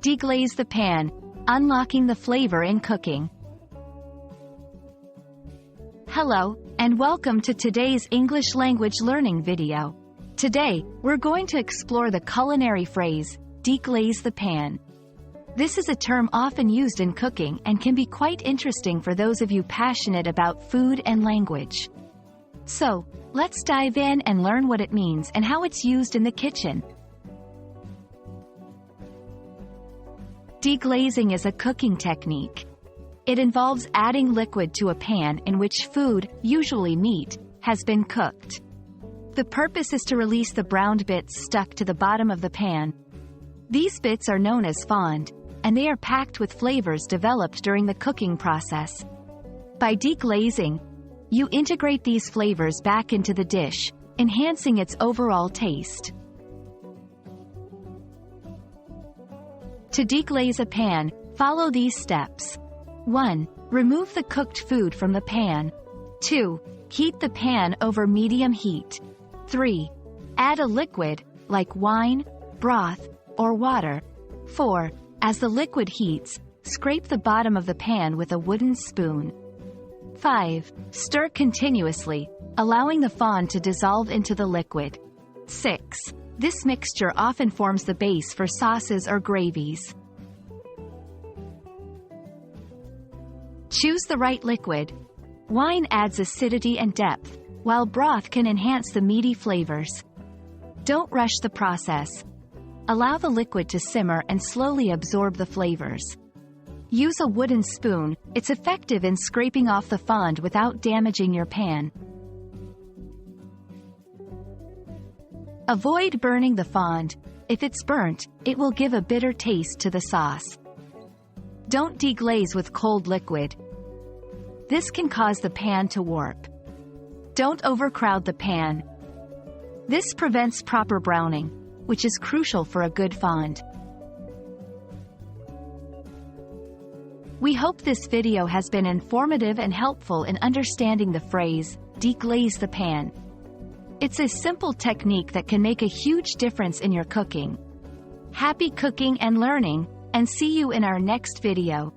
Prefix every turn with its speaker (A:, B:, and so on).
A: Deglaze the pan, unlocking the flavor in cooking. Hello, and welcome to today's English language learning video. Today, we're going to explore the culinary phrase, deglaze the pan. This is a term often used in cooking and can be quite interesting for those of you passionate about food and language. So, let's dive in and learn what it means and how it's used in the kitchen. Deglazing is a cooking technique. It involves adding liquid to a pan in which food, usually meat, has been cooked. The purpose is to release the browned bits stuck to the bottom of the pan. These bits are known as fond, and they are packed with flavors developed during the cooking process. By deglazing, you integrate these flavors back into the dish, enhancing its overall taste. To deglaze a pan, follow these steps. 1. Remove the cooked food from the pan. 2. Heat the pan over medium heat. 3. Add a liquid, like wine, broth, or water. 4. As the liquid heats, scrape the bottom of the pan with a wooden spoon. 5. Stir continuously, allowing the fond to dissolve into the liquid. 6. This mixture often forms the base for sauces or gravies. Choose the right liquid. Wine adds acidity and depth, while broth can enhance the meaty flavors. Don't rush the process. Allow the liquid to simmer and slowly absorb the flavors. Use a wooden spoon, it's effective in scraping off the fond without damaging your pan. Avoid burning the fond. If it's burnt, it will give a bitter taste to the sauce. Don't deglaze with cold liquid. This can cause the pan to warp. Don't overcrowd the pan. This prevents proper browning, which is crucial for a good fond. We hope this video has been informative and helpful in understanding the phrase, deglaze the pan. It's a simple technique that can make a huge difference in your cooking. Happy cooking and learning, and see you in our next video.